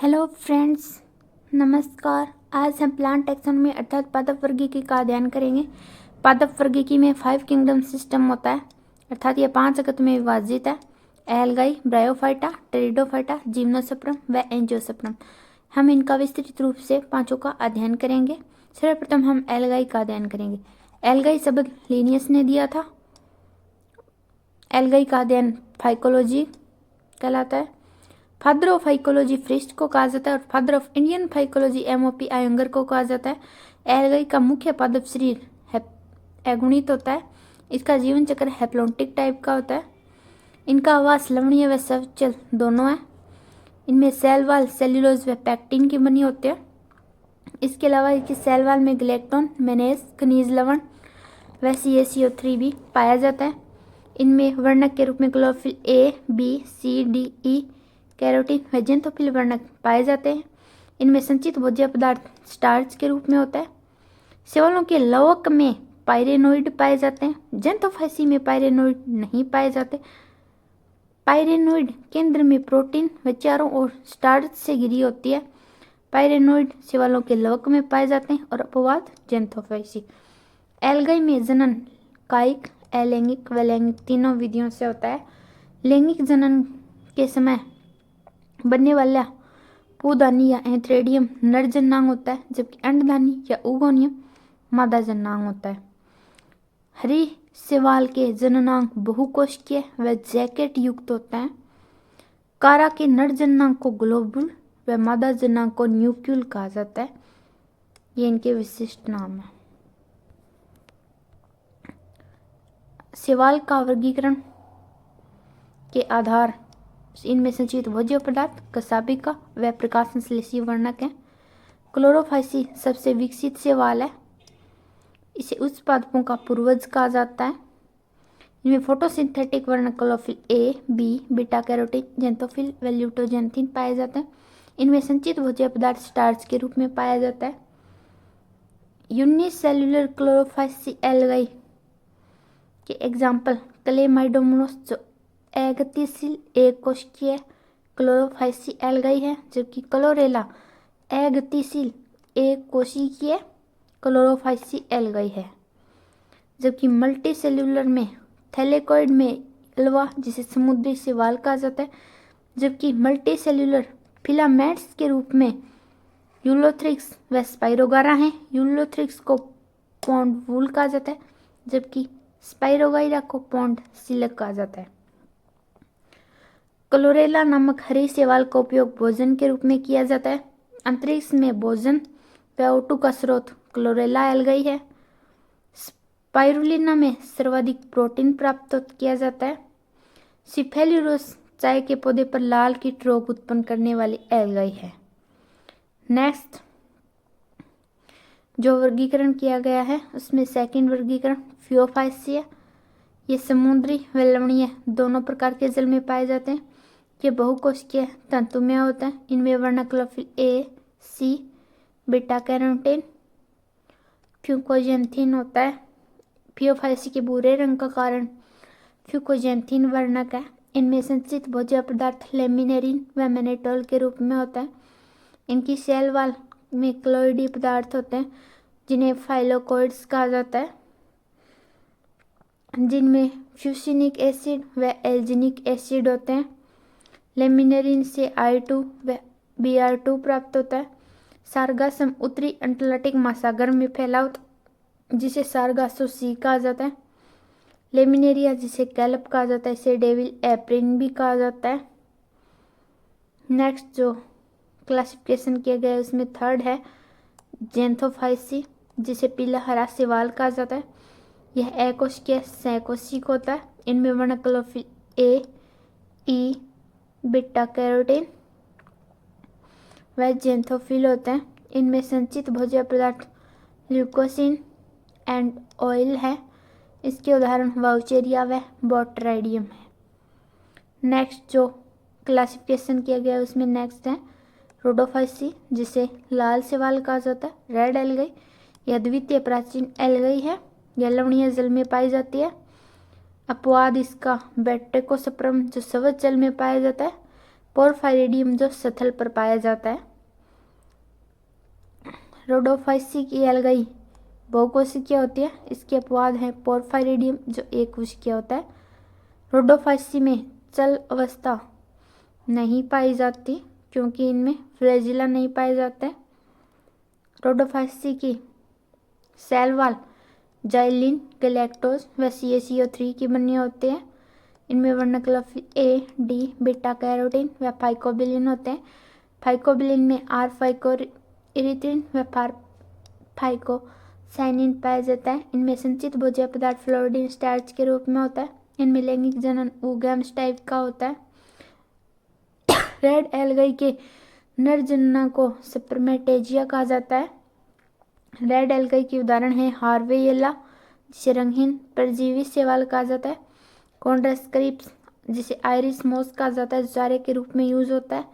Hello friends, नमस्कार। आज हम प्लांट टैक्सोनॉमी अर्थात पादप वर्गीकी का अध्ययन करेंगे। पादप वर्गीकी में 5 किंगडम सिस्टम होता है, अर्थात ये 5 जगत में विभाजित है। एल्गाई, ब्रायोफाइटा, टेरिडोफाइटा, जिम्नोस्पर्म व एंजियोस्पर्म। हम इनका विस्तृत रूप से पांचों का अध्ययन करेंगे। सर्वप्रथम हम एल्गाई का अध्ययन करेंगे। एल्गाई शब्द लिनियस ने दिया था। एल्गाई का अध्ययन फाइकोलॉजी कहलाता है। फादर ऑफ फाइकोलॉजी फ्रिस्ट को कहा जाता है और father of Indian phycology M O P Iyengar को कहा जाता है। एल्गाई का मुख्य पादप शरीर अगुणित होता है। इसका जीवन चक्र हैप्लॉन्टिक टाइप का होता है। इनका आवास लवणीय व सवचल दोनों है। इनमें सेल वाल सेल्यूलोज व पैक्टिन की बनी होती है। इसके अलावा इसकी सेल वाल में ग्लैक्टोन, मैनेज, खनिज लवण व CaCO3 भी पाया जाता है। इनमें वर्णक के रूप में chlorophyll A, B, C, D, E, carotene व जेंथोफिल वर्णक पाए जाते हैं। इनमें संचित भोज्य पदार्थ स्टार्च के रूप में होता है। शैवालों के लवक में पायरेनोइड पाए जाते हैं। जेंथोफाइसी में पायरेनोइड नहीं पाए जाते। पायरेनोइड केंद्र में प्रोटीन व चारों ओर स्टार्च से घिरी होती है। पायरेनोइड शैवालों के लवक में पाए जाते हैं और अपवाद जेंथोफाइसी। एल्गाई में जनन कायिक, अलैंगिक व लैंगिक तीनों विधियों से होता है। लैंगिक जनन के समय बनने वाला पूदानी या एंथ्रेडियम नर जनांग होता है, जबकि अंडदानी या उगोनियम मादा जनांग होता है। हरी शैवाल के जननांग बहुकोशिकीय व जैकेट युक्त होता है। कारा के नर जनांग को ग्लोबुल व मादा जनांग को न्यूक्यूल कहा जाता है। ये इनके विशिष्ट नाम है। शैवाल का वर्गीकरण के आधार इनमें संचित भोज्य पदार्थ कसाबिका व प्रकाश संश्लेषी वर्णक है। क्लोरोफाइसी सबसे विकसित शैवाल है। इसे उच्च पादपों का पूर्वज कहा जाता है। इनमें फोटोसिंथेटिक वर्णक chlorophyll A, B, beta carotene, xanthophyll व ल्यूटोजेंथिन पाए जाते हैं। इनमें संचित भोज्य पदार्थ स्टार्च के रूप में पाया जाता है। यूनिसेल्युलर क्लोरोफाइसी एल्गाई के एग्जाम्पल क्लेमाइडोमोनास जो अगतिशील एक कोशिकीय क्लोरोफाइसी एल्गाई है, जबकि क्लोरेला अगतिशील एक कोशिकीय क्लोरोफाइसी एल्गाई है। जबकि मल्टी सेल्यूलर में थैलेकोइड में एल्वा जिसे समुद्री शैवाल कहा जाता है, जबकि मल्टी सेल्यूलर फिलामेंट्स के रूप में यूलोथ्रिक्स व स्पाइरोगारा हैं। यूलोथ्रिक्स को पॉन्ड वूल कहा जाता है, जबकि स्पाइरोगाइरा को पॉन्ड सिल्क कहा जाता है। क्लोरेला नामक हरे शैवाल का उपयोग भोजन के रूप में किया जाता है। अंतरिक्ष में भोजन व O2 का स्रोत क्लोरेला एल्गाई है। स्पाइरुलिना में सर्वाधिक प्रोटीन प्राप्त किया जाता है। सिफेल्यूरोस चाय के पौधे पर लाल कीट रोग उत्पन्न करने वाली एल्गाई है। नेक्स्ट जो वर्गीकरण किया गया है उसमें सेकंड वर्गीकरण फियोफाइसी है। ये समुद्री व लवणीय दोनों प्रकार के जल में पाए जाते हैं। ये बहुकोशिकीय तंतुमय होता है। इनमें वर्णक chlorophyll A, C, beta carotene, fucoxanthin होता है। फियोफाइसी के भूरे रंग का कारण फ्यूकोजेंथिन वर्णक है। इनमें संचित भोज्य पदार्थ लेमिनेरिन व मैनेटोल के रूप में होता है। इनकी सेल वाल में क्लोइडी पदार्थ होते हैं जिन्हें फाइलोकोइड्स कहा जाता है, जिनमें फ्यूसिनिक एसिड व एल्जिनिक एसिड होते हैं। लेमिनेरिन से I2 व Br2 प्राप्त होता है। सारगासम उत्तरी अटलांटिक महासागर में फैला होता है, जिसे सारगासो सी कहा जाता है। लेमिनेरिया जिसे कैलप कहा जाता है, इसे डेविल एप्रिन भी कहा जाता है। नेक्स्ट जो क्लासिफिकेशन किया गया है उसमें थर्ड है जेंथोफाइसी, जिसे पीला हरा शैवाल कहा जाता है। यह अकोशिकीय सैकोशिक होता है। इनमें वर्णक chlorophyll A, E, beta carotene व जेंथोफिल होते हैं। इनमें संचित भोज्य पदार्थ ल्यूकोसिन एंड ऑयल है। इसके उदाहरण वाउचेरिया व बोट्राइडियम है। नेक्स्ट जो क्लासिफिकेशन किया गया है उसमें नेक्स्ट है रोडोफाइसी, जिसे लाल शैवाल कहा जाता है। रेड एल्गाई यह द्वितीय प्राचीन एल्गाई है। यह लवणीय जल में पाई जाती है। अपवाद इसका बेटेकोस्पर्म जो सवज जल में पाया जाता है। पोरफायरिडियम जो सतह पर पाया जाता है। रोडोफाइसी की एल्गाई बहुकोशिकीय होती है। इसके अपवाद है पोरफायरिडियम जो एक कोशिकीय होता है। रोडोफाइसी में चल अवस्था नहीं पाई जाती क्योंकि इनमें फ्लैजिला नहीं पाए जाते। रोडोफाइसी की सेल वॉल जाइलिन, गैलेक्टोज व CaCO3 की बनी होती है। इनमें वर्णक्लोफिल A, D, बीटा कैरोटीन व फाइकोबिलिन होते हैं। फाइकोबिलिन में R फाइकोइरिथ्रिन व फाइकोसाइनिन पाया जाता है। इनमें संचित भोज्य पदार्थ फ्लोरिडीन स्टार्च के रूप में होता है। इनमें लैंगिक जनन oogam's टाइप का होता है। रेड एल्गाई के नर जनना को स्पर्मेटेजिया कहा जाता है। रेड एल्गाई के उदाहरण है हार्वेयेला जिसे रंगहीन परजीवी शैवाल कहा जाता है। कॉन्ड्रास्क्रिप्स जिसे आयरिस मॉस कहा जाता है जो चारे के रूप में यूज होता है।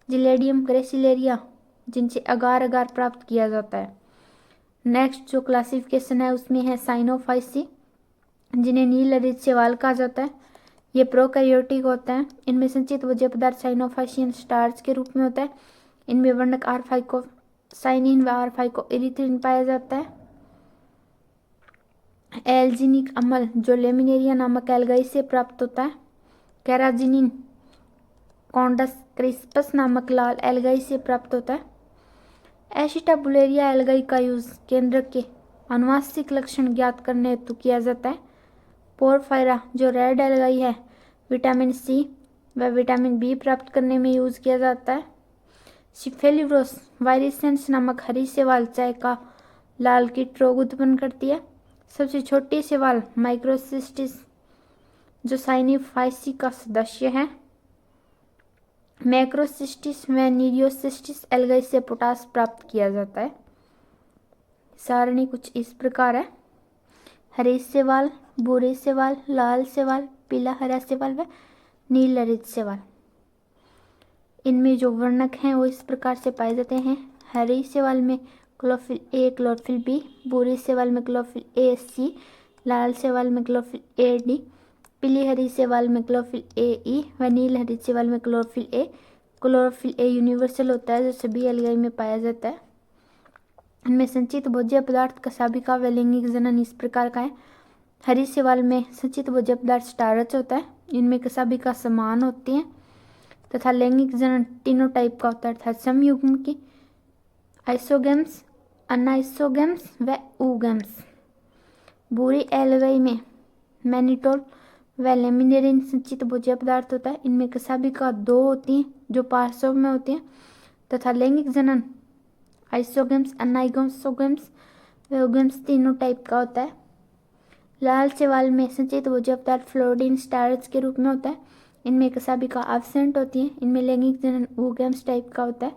जिलेडियम ग्रेसिलेरिया जिनसे अगार अगार प्राप्त किया जाता है। नेक्स्ट जो क्लासिफिकेशन है उसमें है साइनोफाइसी जिन्हें नील हरित शैवाल कहा जाता है। ये प्रोकैरियोटिक होते हैं। इनमें संचित भोज्य पदार्थ साइनोफाइसियन स्टार्च के रूप में होता है। इनमें वर्णक R फाइकोसाइनिन व R फाइकोइरिथ्रिन पाया जाता है। एल्जिनिक अम्ल जो लेमिनेरिया नामक एल्गाई से प्राप्त होता है। कैराजिनिन कॉन्ड्रास्क्रिप्स नामक लाल एल्गाई से प्राप्त होता है। एसिटाबुलेरिया एल्गाई का यूज केंद्र के आनुवांशिक लक्षण ज्ञात करने हेतु किया जाता है। पोरफायरा जो रेड एल्गाई है विटामिन C व विटामिन B प्राप्त करने में यूज किया जाता है। सिफेलिब्रोस वायरिसेंस नामक हरी शैवाल चाय का लाल कीट रोग उत्पन्न करती है। सबसे छोटी शैवाल माइक्रोसिस्टिस जो साइनोफाइसी का सदस्य है। मैक्रोसिस्टिस व नीरियोसिस्टिस एल्गाई से पोटास प्राप्त किया जाता है। सारणी कुछ इस प्रकार है। हरी शैवाल, भूरे शैवाल, लाल शैवाल, पीला हरा शैवाल व नील हरित शैवाल। इनमें जो वर्णक हैं वो इस प्रकार से पाए जाते हैं। हरी शैवाल में क्लोरोफिल A, क्लोरोफिल B, भूरे शैवाल में क्लोरोफिल A, C, लाल शैवाल में क्लोरोफिल A, D, पीली हरी शैवाल में क्लोरोफिल A, E व नील हरी शैवाल में chlorophyll A। Chlorophyll A universal होता है जो सभी एल्गाई में पाया जाता है। इनमें संचित भोज्य पदार्थ कसाबिका व लैंगिक जनन इस प्रकार का है। हरी शैवाल में संचित भोज्य पदार्थ स्टार्च होता है। इनमें कसाबिका समान होती हैं तथा लैंगिक जनन तीनों टाइप का होता है अर्थात समयुग्म की आइसोगेम्स, अनाइसोगेम्स व oogam's। भूरी एल्गाई में मैनिटोल व लेमिनेरिन संचित भोज्य पदार्थ होता है। इनमें कसाबिका 2 होती हैं जो पार्श्व में होती हैं तथा लैंगिक जनन आइसोगेम्स, अनाइसोगेम्स व oogam's तीनों टाइप का होता है। लाल शैवाल में संचित भोज्य पदार्थ फ्लोरिडीन स्टार्च के रूप में होता है। इनमें कसाबिका एब्सेंट होती है। इनमें लैंगिक जनन oogam's टाइप का होता है।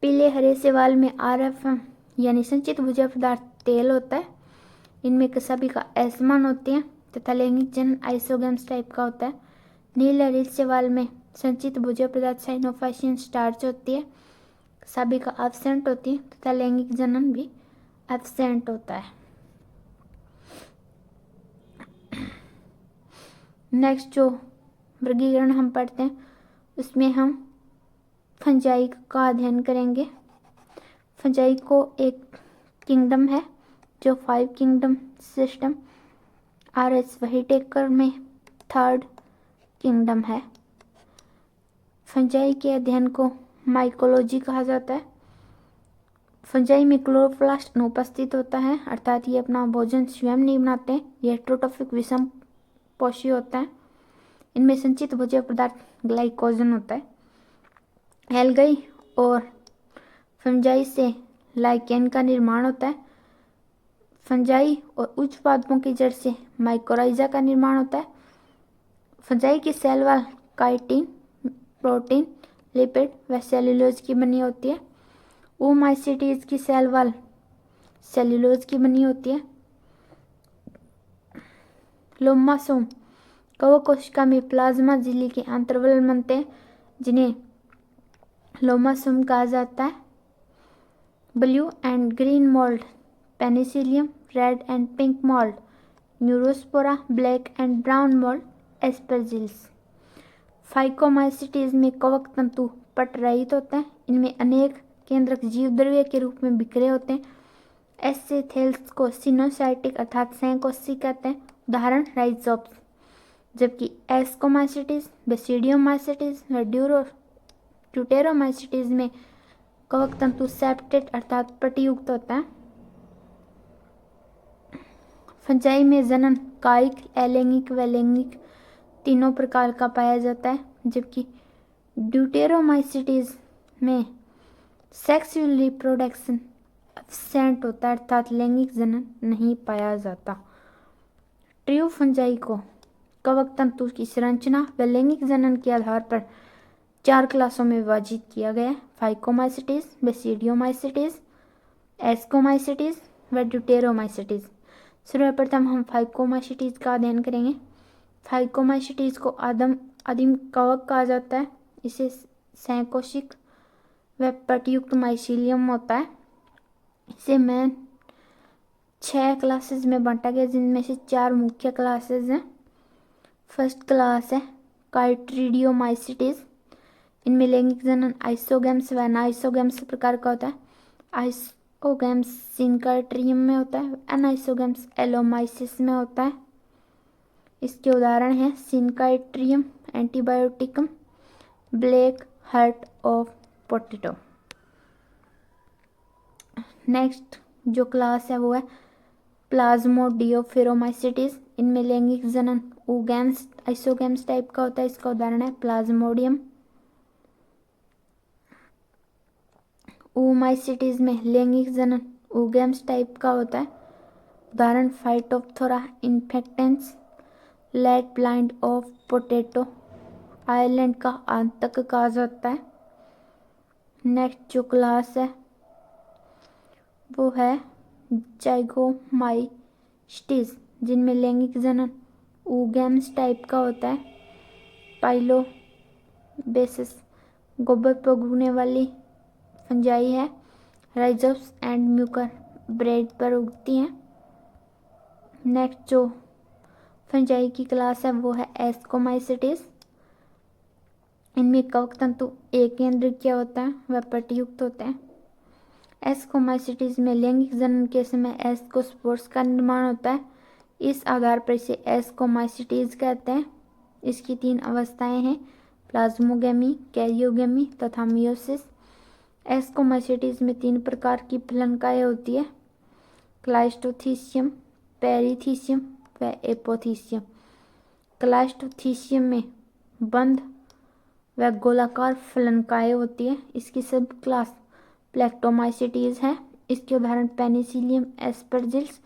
पीले हरे शैवाल में RF यानी संचित भोज्य पदार्थ तेल होता है। इनमें कसाबिका असमान होती हैं तथा लैंगिक जनन आइसोगेम्स टाइप का होता है। नील हरित शैवाल में संचित भोज्य पदार्थ साइनोफाइसियन स्टार्च होती है। कसाबिका एब्सेंट होती है तथा लैंगिक जनन भी एब्सेंट होता है। नेक्स्ट जो वर्गीकरण हम पढ़ते हैं उसमें हम फंजाई का अध्ययन करेंगे। फंजाई को एक किंगडम है जो 5 किंगडम सिस्टम RS व्हिटेकर में 3rd किंगडम है। फंजाई के अध्ययन को माइकोलॉजी कहा जाता है। फंजाई में क्लोरोप्लास्ट अनुपस्थित होता है अर्थात ये अपना भोजन स्वयं नहीं बनाते हैं। ये हेटेरोट्रॉफिक विषम पोषी होता है। इनमें संचित भोज्य पदार्थ ग्लाइकोजन होता है। एल्गाई और फंजाई से लाइकेन का निर्माण होता है। फंजाई और उच्च पादपों की जड़ से माइकोराइजा का निर्माण होता है। फंजाई की cell wall chitin, protein, lipid व सेल्यूलोज की बनी होती है। ओमाइसीटीज की सेल वॉल सेल्यूलोज की बनी होती है। लोमासोम कवक कोशिका में प्लाज्मा झिल्ली के अंतर्वल बनते हैं जिन्हें लोमासोम कहा जाता है। Blue and green mould penicillium, red and pink mould neurospora, black and brown mould aspergillus. Phycomycetes में कवक तंतु पट रहित होते हैं। इनमें अनेक केंद्रक जीव द्रव्य के रूप में बिखरे होते हैं। ऐसे सेल्स को सिनोसाइटिक अर्थात सहकोशी कहते हैं, उदाहरण राइजोप्स। जबकि एस्कोमाइसिटीज, बेसिडियोमाइसिटीज व ड्यूटेरोमाइसिटीज में कवक तंतु सेप्टेट अर्थात पटयुक्त होता है। फंजाई में जनन कायिक, अलैंगिक व लैंगिक तीनों प्रकार का पाया जाता है, जबकि ड्यूटेरोमाइसिटीज में सेक्सुअल रिप्रोडक्शन एब्सेंट होता है अर्थात लैंगिक जनन नहीं पाया जाता। ट्रियो फंजाई को कवक तंतु की संरचना व लैंगिक जनन के आधार पर 4 क्लासों में विभाजित किया गया है: फाइकोमाइसिटीज, बेसिडियोमाइसिटीज, एस्कोमाइसिटीज व ड्यूटेरोमाइसिटीज। सर्वप्रथम हम फाइकोमाइसिटीज का अध्ययन करेंगे। फाइकोमाइसिटीज को आदिम कवक कहा जाता है। इसे सहकोशिक व पटयुक्त माइसीलियम होता है। इसे मैं 6 क्लासेस में बांटा गया, जिनमें से 4 मुख्य क्लासेस हैं। फर्स्ट क्लास है काइट्रिडियोमाइसिटीज। इनमें लैंगिक जनन आइसोगैम्स व अनाइसोगैम्स प्रकार का होता है। आइसोगैम्स सिनकाइट्रियम में होता है, अनाइसोगैम्स एलोमाइसिस में होता है। इसके उदाहरण हैं synchytrium antibioticum, black heart of potato. Next जो क्लास है वो है प्लाज्मोडियोफेरोमाइसिटीज। इनमें लैंगिक जनन ओगैम्स आइसोगैम्स टाइप का होता है। इसका उदाहरण है प्लाज्मोडियम। ओमाइसिटीज में लैंगिक जनन ओगैम्स टाइप का होता है। उदाहरण phytophthora infestans, late blight of potato, Ireland का आंतक कहा जाता है। नेक्स्ट जो क्लास है वो है जाइगोमाइस्टीज, जिनमें लैंगिक जनन ओगैम्स टाइप का होता है। पाइलोबेसिस गोबर पर उगने वाली फंजाई है। राइजोप्स एंड म्यूकर ब्रेड पर उगती हैं। नेक्स्ट जो फंजाई की क्लास है वो है एस्कोमाइसिटीज। इनमें कवक तंतु एक केंद्रीय होता है व पटयुक्त होते हैं। एस्कोमाइसिटीज में लैंगिक जनन के समय एस्कोस्पोर्स का निर्माण होता है। इस आधार पर इसे एस्कोमाइसिटीज कहते हैं। इसकी 3 अवस्थाएं हैं: प्लाज्मोगेमी, कैरियोगेमी तथा मियोसिस। एस्कोमाइसिटीज में 3 प्रकार की फलनकाएं होती है: क्लाइस्टोथीसियम, पेरिथीसियम व एपोथीसियम। क्लाइस्टोथीसियम में बंद व गोलाकार फलनकाएं होती है। इसकी सब क्लास प्लेक्टोमाइसिटीज है। इसके उदाहरण पेनिसिलियम एस्परजिलस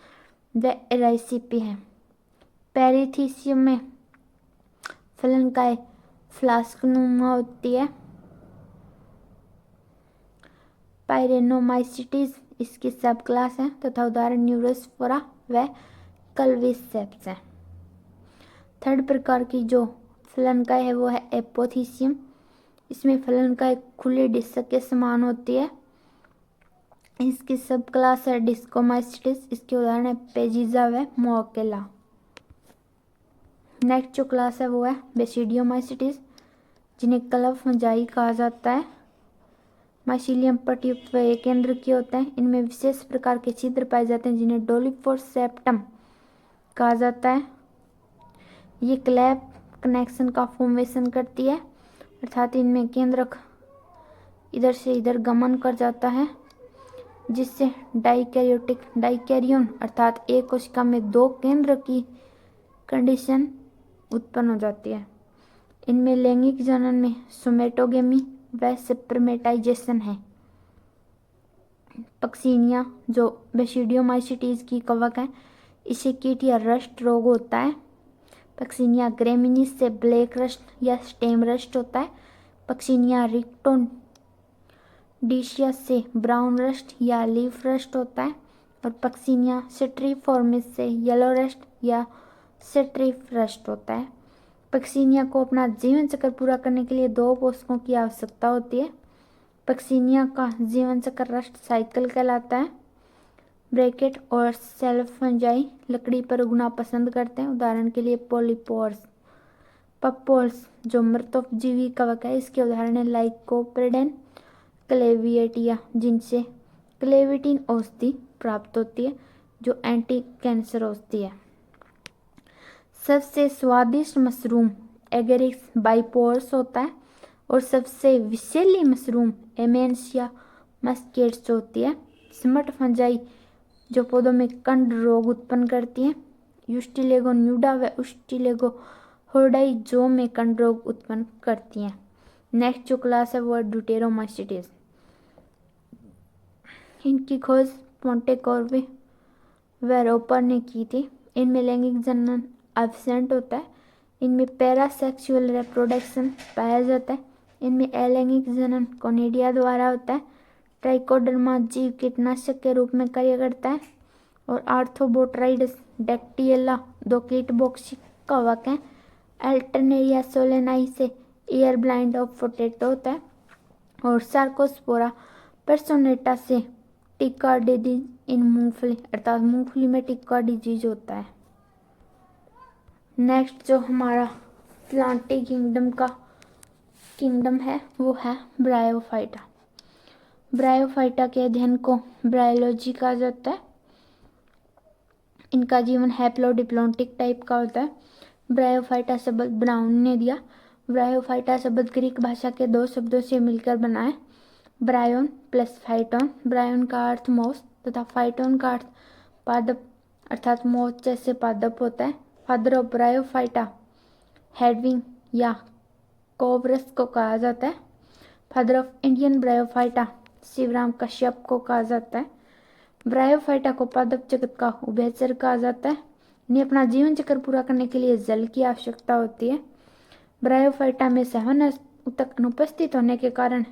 व एराइसिपी हैं। पेरिथीसियम में फलनकाएं फ्लास्कनुमा होती है। पाइरेनोमाइसिटीज इसकी सब क्लास है तथा उदाहरण न्यूरोस्पोरा व कल्विसेप्स है। थर्ड प्रकार की जो फलनकाय है वो है एपोथीसियम। इसमें फलनकाय खुले डिस्क के समान होती है। इसकी सब क्लास है डिस्कोमाइसिटीज। इसके उदाहरण है पेजिजा व मोकेला। नेक्स्ट जो क्लास है वो है बेसिडियोमाइसिटीज, जिन्हें क्लब फंजाई कहा जाता है। माइसीलियम पटयुक्त व एक केंद्र के होते हैं। इनमें विशेष प्रकार के छिद्र पाए जाते हैं जिन्हें डोलिफोर सेप्टम कहा जाता है। ये क्लैप कनेक्शन का फॉर्मेशन करती है, अर्थात इनमें केंद्रक इधर से इधर गमन कर जाता है, जिससे डाइकैरियन अर्थात एक कोशिका में 2 केंद्र की कंडीशन उत्पन्न हो जाती है। इनमें लैंगिक जनन में सोमेटोगेमी व स्पर्मेटाइजेशन है। पक्सिनिया जो बेसिडियोमाइसिटीज की कवक है, इसे कीट या रस्ट रोग होता है। पक्सिनिया ग्रेमिनीस से ब्लैक रस्ट या स्टेम रस्ट होता है। पक्सिनिया रिक्टोडिशिया से ब्राउन रस्ट या लीफ रस्ट होता है। और पक्सिनिया सिट्रीफॉर्मिस से येलो रस्ट या सिट्रीफ रस्ट होता है। पक्सिनिया को अपना जीवन चक्र पूरा करने के लिए 2 पोषकों की आवश्यकता होती है। पक्सिनिया का जीवन चक्र रस्ट साइकिल कहलाता है। ब्रैकेट और सेल्फ फंजाई लकड़ी पर उगना पसंद करते हैं, उदाहरण के लिए पॉलीपोर्स। पपोल्स जो मृतोपजीवी कवक है, इसके उदाहरण है लाइकोपेडेन, क्लेवियटिया, जिनसे क्लेविटिन औषधि प्राप्त होती है जो एंटी कैंसर औषधि है। सबसे स्वादिष्ट मशरूम एगेरिक्स बाइपोर्स होता है और सबसे विषैली मशरूम एमेंसिया मस्केट्स होती है। स्मट फंजाई जो पौधों में कंड रोग उत्पन्न करती हैं, यूस्टिलेगो न्यूडा व यूस्टिलेगो होर्डाई जो में कंड रोग उत्पन्न करती हैं। नेक्स्ट जो क्लास है वो है ड्यूटेरोमाइसिटीज। इनकी खोज पोंटेकॉर्वे व रोपर ने की थी। इनमें लैंगिक जनन एब्सेंट होता है। इनमें पैरासेक्सुअल रिप्रोडक्शन पाया जाता है। इनमें अलैंगिक जनन कोनिडिया द्वारा होता है। ट्राइकोडर्मा जीव कीटनाशक के रूप में कार्य करता है और आर्थ्रोबोट्राइड्स डैक्टिएला दो कीटबॉक्सी कवक हैं। अल्टरनेरिया सोलेनाई से ईयर ब्लाइंड ऑफ पोटैटो होता है और सार्कोस्पोरा पर्सोनेटा से टिक्का डिजीज इन मूंगफली अर्थात मूंगफली में टिक्का डिजीज होता है। नेक्स्ट जो हमारा प्लांटी किंगडम है वो है ब्रायोफाइटा। ब्रायोफाइटा के अध्ययन को ब्रायोलॉजी कहा जाता है। इनका जीवन हैप्लोडिप्लॉन्टिक टाइप का होता है। ब्रायोफाइटा शब्द ब्राउन ने दिया। ब्रायोफाइटा शब्द ग्रीक भाषा के दो शब्दों से मिलकर बना है, ब्रायोन प्लस फाइटोन। ब्रायोन का अर्थ मॉस तथा फाइटोन का अर्थ पादप अर्थात मॉस जैसे पादप होता है। फादर ऑफ ब्रायोफाइटा हेडविग या कोबरस को कहा जाता है। Father of Indian bryophyta Shivram Kashyap को कहा जाता है। ब्रायोफाइटा को पादप जगत का उभयचर कहा जाता है। इन्हें अपना जीवन चक्र पूरा करने के लिए जल की आवश्यकता होती है। ब्रायोफाइटा में सघन ऊतक अनुपस्थित होने के कारण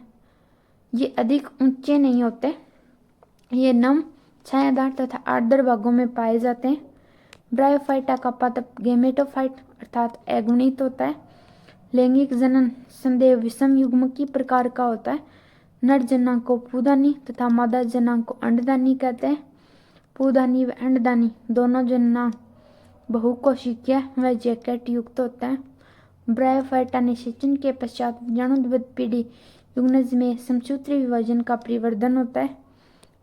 ये अधिक ऊंचे नहीं होते। ये नम छायादार तथा आर्द्र भागों में पाए जाते हैं। ब्रायोफाइटा का पादप गेमेटोफाइट अर्थात अगुणित होता है। लैंगिक जनन संदेह विषम युग्म की प्रकार का होता है। नर जनांग को पूदानी तथा मादा जनांग को अंडदानी कहते हैं। पूदानी व अंडदानी दोनों जनांग बहुकोशिकीय व जैकेट युक्त होते हैं। ब्रायोफाइटा ने सिंचन के पश्चात बीजाणुद्विद पीढ़ी युग्मज में समसूत्री विभाजन का परिवर्धन होता है।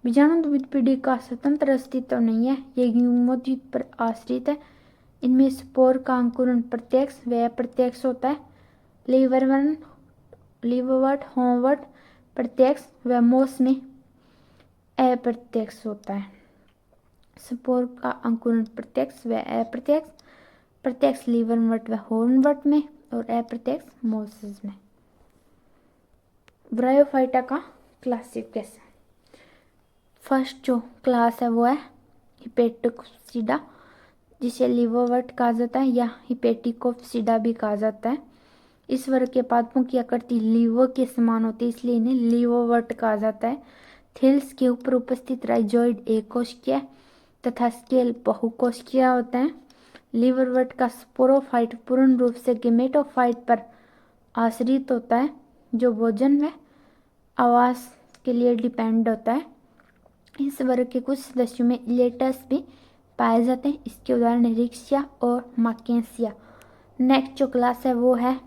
बीजाणुद्विद पीढ़ी का स्वतंत्र अस्तित्व नहीं है, ये युग्मोद्भिद पर आश्रित है। इनमें स्पोर का अंकुरण प्रत्यक्ष व अप्रत्यक्ष होता है। लीवरवर्ट होमवर्ट प्रत्यक्ष व मोस में अप्रत्यक्ष होता है। स्पोर का अंकुरण प्रत्यक्ष व अप्रत्यक्ष, प्रत्यक्ष लीवरवर्ट व होमवर्ट में और अप्रत्यक्ष मोसेस में। ब्रायोफाइटा का क्लासिफिकेशन, फर्स्ट जो क्लास है वो है हिपेटिकोप्सिडा, जिसे लीवरवर्ट कहा जाता है या हिपेटिकोप्सिडा भी कहा जाता है। इस वर्ग के पादपों की आकृति लीवर के समान होती है, इसलिए इन्हें लीवरवर्ट कहा जाता है। थिल्स के ऊपर उपस्थित राइजोइड एककोशिकीय तथा स्केल बहुकोशिकीय होते हैं। लीवरवर्ट का स्पोरोफाइट पूर्ण रूप से गेमेटोफाइट पर आश्रित होता है, जो भोजन व आवास के लिए डिपेंड होता है। इस वर्ग के कुछ सदस्यों में इलेटस भी पाए जाते हैं। इसके उदाहरण रिक्सिया और माकेंसिया। नेक्स्ट जो क्लास है वो है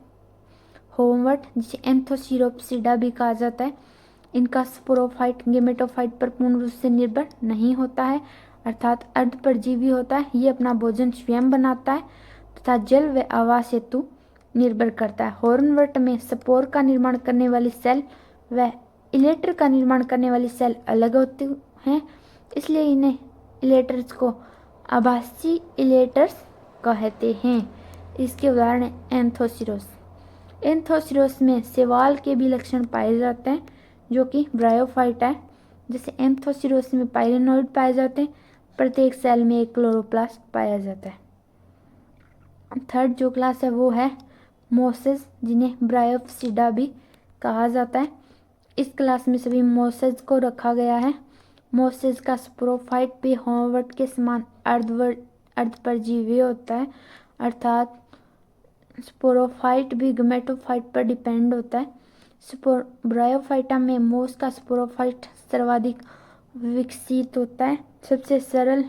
होमवर्ट, जिसे एंथोसिरोप्सिडा भी कहा जाता है। इनका स्पोरोफाइट गेमेटोफाइट पर पूर्ण रूप से निर्भर नहीं होता है, अर्थात अर्धपरजीवी होता है। ये अपना भोजन स्वयं बनाता है तथा जल व आवास हेतु निर्भर करता है। होर्नवर्ट में स्पोर का निर्माण करने वाली सेल व इलेटर का निर्माण करने वाली सेल अलग होती हैं, इसलिए इन्हें इलेटर्स को आभासी इलेटर्स कहते हैं। इसके उदाहरण हैं एंथोसिरोस। एंथोसिरोस में शैवाल के भी लक्षण पाए जाते हैं, जो कि ब्रायोफाइटा है। जैसे एंथोसिरोस में पाइरेनोइड पाए जाते हैं, प्रत्येक सेल में एक क्लोरोप्लास्ट पाया जाता है। थर्ड जो क्लास है वो है मोसेस, जिन्हें ब्रायोप्सिडा भी कहा जाता है। इस क्लास में सभी मोसेस को रखा गया है। मोसेस का स्पोरोफाइट भी होमवर्ट के समान अर्धपरजीवी होता है, अर्थात स्पोरोफाइट भी गमेटोफाइट पर डिपेंड होता है। ब्रायोफाइटा में मोस का स्पोरोफाइट सर्वाधिक विकसित होता है। सबसे सरल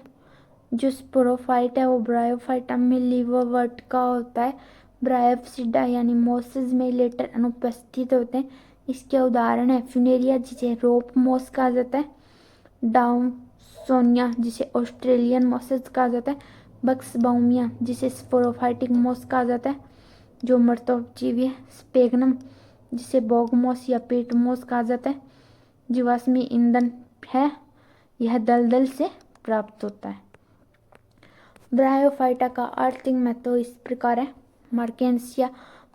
जो स्पोरोफाइट है वो ब्रायोफाइटा में लीवरवर्ट का होता है। ब्रायोप्सिडा यानी मोसेस में लेटर अनुपस्थित होते हैं। इसके उदाहरण है फ्यूनेरिया जिसे रोप मोस कहा जाता है, डाउसोनिया जिसे ऑस्ट्रेलियन मोसेस कहा जाता है, बक्सबाउमिया जिसे स्पोरोफाइटिक मोस कहा जाता है जो मृतोपजीवी है, स्पेगनम जिसे बॉग मोस या पेट मोस कहा जाता है, जीवाश्मी ईंधन है, यह दलदल से प्राप्त होता है। ब्रायोफाइटा का आर्थिक महत्व इस प्रकार है। मार्केंसिया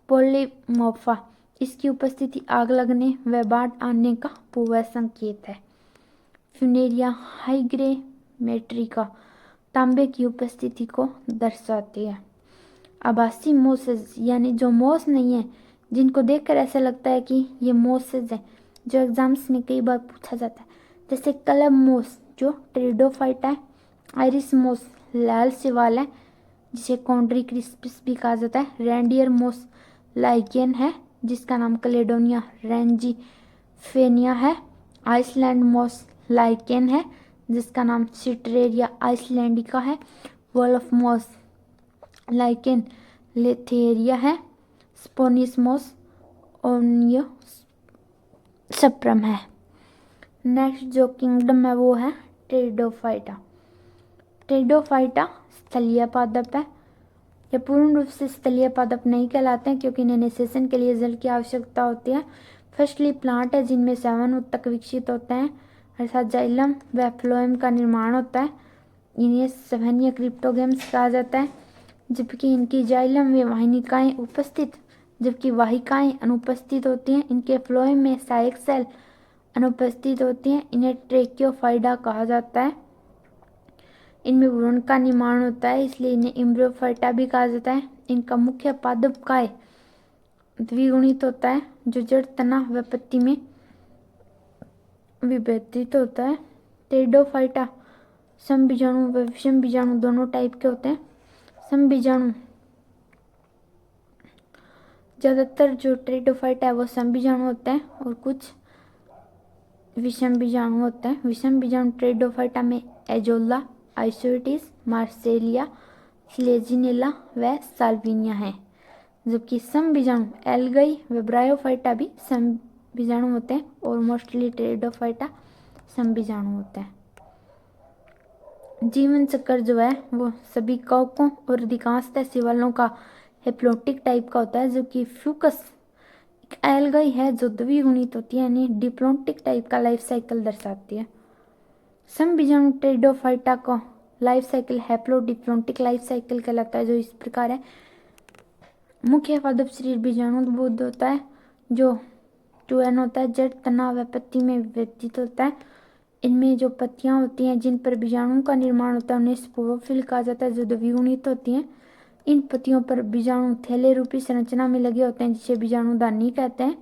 पॉलीमोर्फा, इसकी उपस्थिति आग लगने व बाढ़ आने का पूर्व संकेत है। फ्यूनेरिया हाइग्रेमेट्रिका, तांबे की उपस्थिति को दर्शाती है। आभासी मोसेस यानी जो मोस नहीं है, जिनको देखकर ऐसा लगता है कि ये मोसेस है, जो एग्जाम्स में कई बार पूछा जाता है, जैसे क्लब मोस जो टेरिडोफाइटा है, आयरिस मोस लाल सिवाल है जिसे कॉन्ड्रीक्रिस्पिस भी कहा जाता है, रेंडियर मोस लाइकेन है जिसका नाम कैलेडोनिया रेंजीफेनिया है, आइसलैंड मोस लाइकेन है जिसका नाम सिटरेरिया आइसलैंडिका है, वोल्फ मोस लाइकेन लेथेरिया है, स्पोनिस मोस ओनियो सप्रम है। नेक्स्ट जो किंगडम है वो है टेरिडोफाइटा। टेरिडोफाइटा स्थलीय पादप है। ये पूर्ण रूप से स्थलीय पादप नहीं कहलाते हैं क्योंकि इन्हें निषेचन के लिए जल की आवश्यकता होती है। फर्स्टली प्लांट है जिनमें 7 उत्तक विकसित होते हैं अर्थात जाइलम व फ्लोएम का निर्माण होता है। इन्हें सवहनीय क्रिप्टोगेम्स कहा जाता है। जबकि इनकी जाइलम व वाहिनिकाएं उपस्थित जबकि वाहिकाएं अनुपस्थित होती हैं। इनके फ्लोएम में सहायक सेल अनुपस्थित होती हैं। इन्हें ट्रेकियोफाइडा कहा जाता है। इनमें भ्रूण का निर्माण होता है इसलिए इन्हें एम्ब्रियोफाइटा भी कहा जाता है। इनका मुख्य पादप काय द्विगुणित होता है जो जड़ तना व पत्ती में विभेदित होता है। टेरिडोफाइटा समबीजाणु व विषम बीजाणु दोनों टाइप के होते हैं। समबीजाणु ज्यादातर जो टेरिडोफाइटा है वो समबीजाणु होते हैं और कुछ विषम बीजाणु होते हैं। विषम बीजाणु टेरिडोफाइटा में एजोला, आइसोइटिस, मार्सेलिया, स्लेजिनेला व साल्विनिया है। जबकि सम बीजाणु एल्गाई व ब्रायोफाइटा भी सम बीजाणु होते हैं और मोस्टली टेरिडोफाइटा सम बीजाणु होते हैं। जीवन चक्र जो है वो सभी कवकों और अधिकांशतः शिवालों का हेप्लोटिक टाइप का होता है। जबकि फ्यूकस एक एल्गाई है जो द्विगुणित होती है यानी डिप्लोटिक टाइप का लाइफ साइकिल दर्शाती है। सम बीजाणु टेरिडोफाइटा का लाइफ साइकिल हैप्लोडिप्लोटिक लाइफ साइकिल कहलाता है जो इस प्रकार है। मुख्य पादप शरीर बीजाणुबद्ध होता है जो 2n होता है। जड़ तना व पत्ती में विभेदित होता है। इनमें जो पत्तियां होती हैं जिन पर बीजाणु का निर्माण होता है उन्हें स्पोरोफिल कहा जाता है जो द्विगुणित होती हैं। इन पत्तियों पर बीजाणु थैले रूपी संरचना में लगे होते हैं जिसे बीजाणुधानी कहते हैं।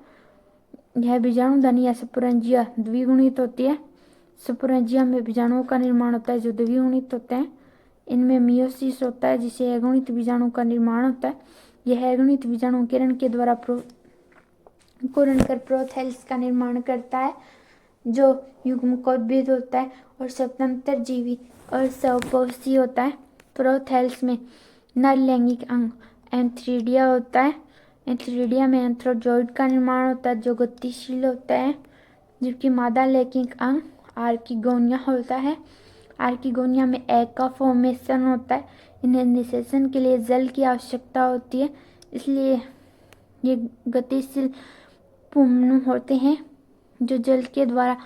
यह बीजाणुधानी या स्पोरेंजिया द्विगुणित होती है। स्पोरेंजिया में बीजाणुओं का निर्माण होता है जो द्विगुणित होते हैं। इनमें मियोसिस होता है जिसे अगुणित बीजाणु का निर्माण होता है। यह अगुणित बीजाणु किरण के द्वारा अंकुरण कर प्रोथैल्स का निर्माण करता है जो युग्मकोद्भिद होता है और स्वतंत्र जीवी और स्वपोषी होता है। प्रोथैल्स में नर लैंगिक अंग एंथ्रीडिया होता है। एंथ्रीडिया में एंथ्रोजोइड का निर्माण होता है जो गतिशील होता है। जबकि मादा लैंगिक अंग आर्किगोनिया होता है। आर्किगोनिया में एग का फॉर्मेशन होता है। इन्हें निषेचन के लिए जल की आवश्यकता होती है इसलिए ये गतिशील पुंनु होते हैं जो जल के द्वारा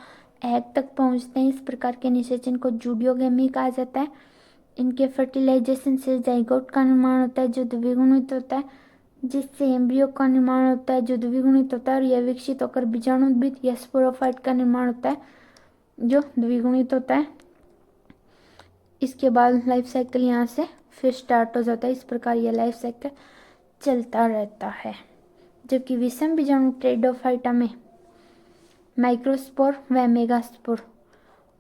एग तक पहुंचते हैं। इस प्रकार के निषेचन को जूडियोगेमी कहा जाता है। इनके फर्टिलाइजेशन से जाइगोट का निर्माण होता है जो द्विगुणित होता है जिससे एम्ब्रियो का निर्माण होता है जो द्विगुणित होता है और यह विकसित होकर बीजाणुद्भिद या स्पोरोफाइट का निर्माण होता है जो द्विगुणित होता है। इसके बाद लाइफ साइकिल यहाँ से फिर स्टार्ट हो जाता है। इस प्रकार यह लाइफ साइकिल चलता रहता है। जबकि विषम बीजाणु टेरिडोफाइटा में माइक्रोस्पोर व मेगास्पोर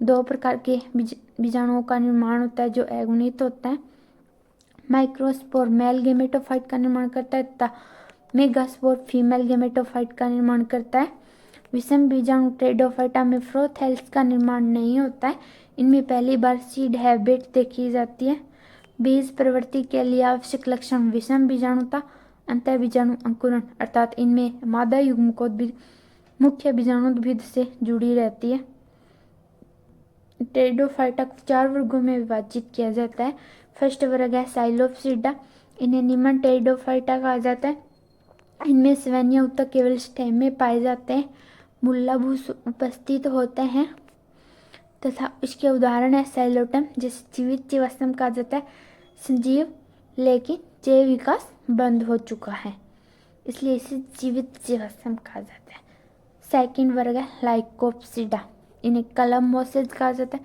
दो प्रकार के बीजाणुओं का निर्माण होता है जो अगुणित होता है। माइक्रोस्पोर मेल गेमेटोफाइट का निर्माण करता है तथा मेगास्पोर फीमेल गेमेटोफाइट का निर्माण करता है। विषम बीजाणु टेरिडोफाइटा में प्रोथैल्स का निर्माण नहीं होता है। इनमें पहली बार सीड हैबिट देखी जाती है। बीज प्रवृत्ति के लिए आवश्यक लक्षण विषम बीजाणुता, अंतः बीजाणु अंकुरण अर्थात इनमें मादा युग्मकोद्भिद मुख्य बीजाणुद्भिद से जुड़ी रहती है। टेरिडोफाइटा को 4 वर्गों में विभाजित किया जाता है। फर्स्ट वर्ग है साइलोप्सिडा, इन्हें निम्न टेरिडोफाइटा कहा जाता है। इनमें श्रेणियां ऊतक केवल स्टेम में पाए जाते हैं, मूलाभूस उपस्थित होते हैं तथा इसके उदाहरण है साइलोटम, जिसे जीवित जीवाश्म कहा जाता है, सजीव लेकिन जैव विकास बंद हो चुका है इसलिए इसे जीवित जीवाश्म कहा जाता है। सेकंड वर्ग है लाइकोप्सिडा, इन्हें कलम मोसेज कहा जाता है।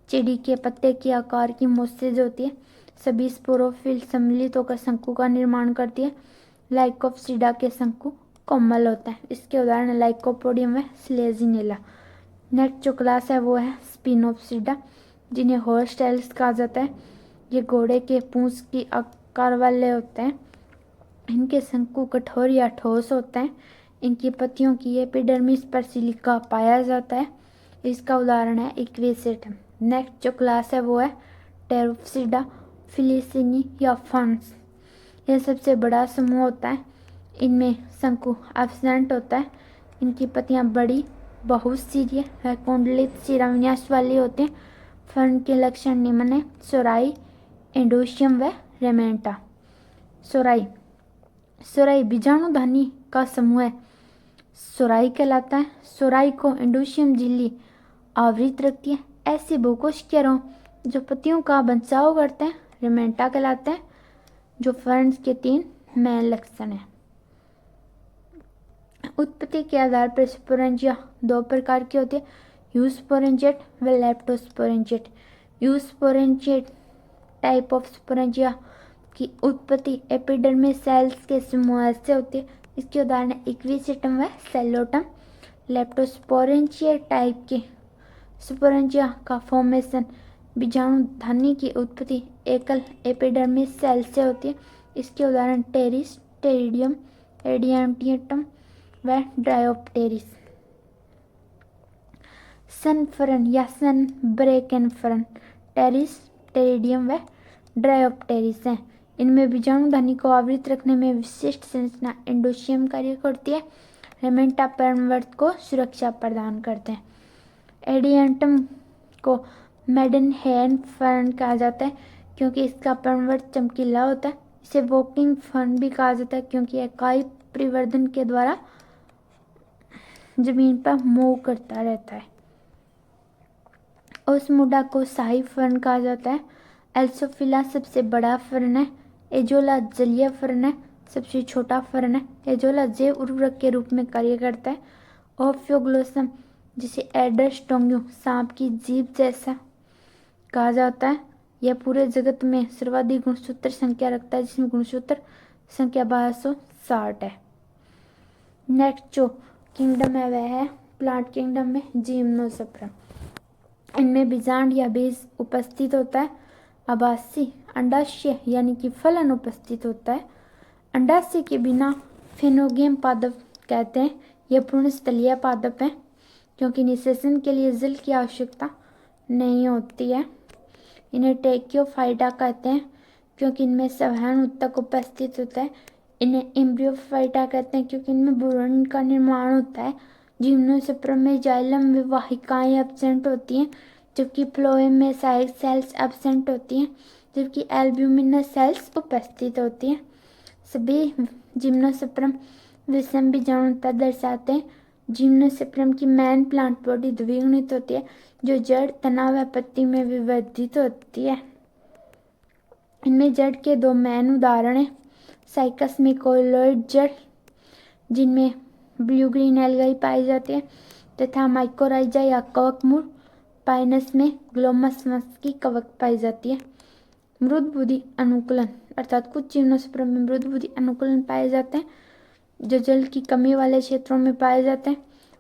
चिड़ी के पत्ते की आकार की मोसेज होती है, सभी स्पोरोफिल सम्मिलित होकर शंकु का निर्माण करती है। लाइकोप्सिडा के शंकु कोमल होता है, इसके उदाहरण लाइकोपोडियम व स्लेजिनेला। नेक्स्ट जो क्लास है वो है स्पिनोप्सिडा, जिन्हें हॉर्स टेल्स कहा जाता है। ये घोड़े के पूंछ की आकार वाले होते हैं, इनके शंकु कठोर या ठोस होते हैं। इनकी पत्तियों की एपिडर्मिस पर सिलिका पाया जाता है, इसका उदाहरण है इक्वेसेटम। नेक्स्ट जो क्लास है वो है टेरोप्सिडा फिलिसिनी या फर्न्स। यह सबसे बड़ा समूह होता है, इनमें शंकु एब्सेंट होता है। इनकी पत्तियां बड़ी बहुशिरीय व कुंडलित शिराविन्यास वाली होती हैं। फर्न के लक्षण निम्न है सोराई, एंडोशियम व रेमेंटा। सोराई बीजाणुधानी का समूह है, सोराई कहलाता है। सोराई को एंडोशियम झिल्ली आवृत रखती है। ऐसे बहुकोशिकीय रंग जो पत्तियों का बचाव करते हैं रेमेंटा कहलाते हैं। जो फर्न्स के 3 मेन लक्षण हैं। उत्पत्ति के आधार पर स्पोरेंजिया 2 प्रकार की होती है, यूस्पोरेंजिएट व लेप्टोस्पोरेंजिएट। यूस्पोरेंजिएट टाइप ऑफ स्पोरेंजिया की उत्पत्ति एपिडर्मिस सेल्स के समूह से होती है, इसके उदाहरण इक्विसेटम व सेलोटम। लेप्टोस्पोरेंजिएट टाइप के स्पोरेंजिया का फॉर्मेशन बीजाणुधानी की उत्पत्ति एकल एपिडर्मिस सेल से होती है, इसके उदाहरण टेरिस, टेरिडियम, एडियांटियटम व ड्रायोप्टेरिस। सन फर्न या सन ब्रेकन फर्न टेरिस, टेरिडियम व ड्रायोप्टेरिस हैं। इनमें बीजाणुधानी को आवृत रखने में विशिष्ट संरचना एंडोशियम कार्य करती है। रेमेंटा पर्णवर्त को सुरक्षा प्रदान करते हैं। एडियांटम को मेडनहेन फर्न कहा जाता है क्योंकि इसका पर्णवर्त चमकीला होता है। इसे वॉकिंग फर्न भी कहा जाता है क्योंकि इकाई परिवर्धन के द्वारा जमीन पर मूव करता रहता है। ओस्मुडा को शाही फर्न कहा जाता है। एल्सोफिला सबसे बड़ा फर्न है। एजोला जलीय फर्न है, सबसे छोटा फर्न है। एजोला जैव उर्वरक के रूप में कार्य करता है। ओफियोग्लोसम जिसे एडरस्टोंगियो सांप की जीभ जैसा कहा जाता है, यह पूरे जगत में सर्वाधिक गुणसूत्र संख्या रखता है, जिसमें गुणसूत्र संख्या 1260 है। नेक्स्ट जो किंगडम है वह है प्लांट किंगडम में जिम्नोस्पर्म। इनमें बीजांड या बीज उपस्थित होता है। आभासी अंडाशय यानी कि फलन उपस्थित होता है। अंडाशय के बिना फेनोगेम पादप कहते हैं। यह पूर्णस्थलीय पादप है क्योंकि निषेचन के लिए जल की आवश्यकता नहीं होती है। इन्हें टेकियोफाइटा कहते हैं क्योंकि इनमें संवहन ऊतक उपस्थित होता है। इन्हें एम्ब्रियोफाइटा कहते हैं क्योंकि इनमें भ्रूण का निर्माण होता है। जिम्नोस्पर्म में जाइलम विवाहिकाएं एब्सेंट होती हैं, जबकि फ्लोएम में सहायक सेल्स एब्सेंट होती हैं, जबकि एल्ब्यूमिनस सेल्स उपस्थित होती हैं। सभी जिम्नोस्पर्म विषम बीजाणुता दर्शाते हैं। जिम्नोस्पर्म की मेन प्लांट बॉडी द्विगुणित होती है जो जड़, तना व पत्ती में विवर्धित होती है। इनमें जड़ के 2 मेन उदाहरण हैं, साइकस में कोइलोइड जड़ जिनमें ब्लू ग्रीन एल्गाई पाई जाती है तथा माइकोराइजा या कवक मूल पाइनस में ग्लोमस की कवक पाई जाती है। मृद बुद्धि अनुकूलन अर्थात कुछ जिम्नोस्पर्म में मृद बुद्धि अनुकूलन पाए जाते हैं जो जल की कमी वाले क्षेत्रों में पाए जाते हैं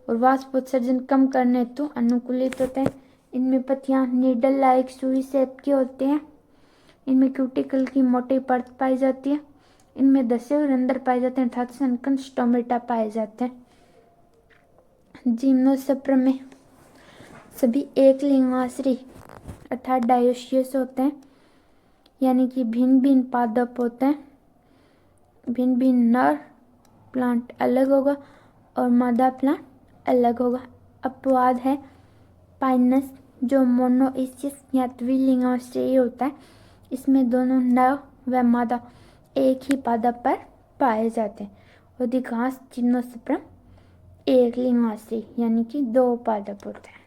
और वाष्पोत्सर्जन कम करने हेतु अनुकूलित होते हैं। इनमें पत्तियां नीडल लाइक सुई शेप की होती हैं। इनमें क्यूटिकल की मोटी परत पाई जाती है। इनमें धसे हुए रंध्र पाए जाते हैं अर्थात संकन स्टोमेटा पाए जाते हैं। जिम्नोस्पर्म में सभी एक लिंगाश्री अर्थात डायोसियस होते हैं, यानी कि भिन्न भिन्न पादप होते हैं। भिन्न भिन्न नर प्लांट अलग होगा और मादा प्लांट अलग होगा। अपवाद है पाइनस जो मोनोइसिस या द्विलिंगाश्रयी होता है। इसमें दोनों नर व मादा एक ही पादप पर पाए जाते हैं। अधिकांश जिम्नोस्पर्म एक लिंगाश्रयी यानी कि दो पादप होते हैं,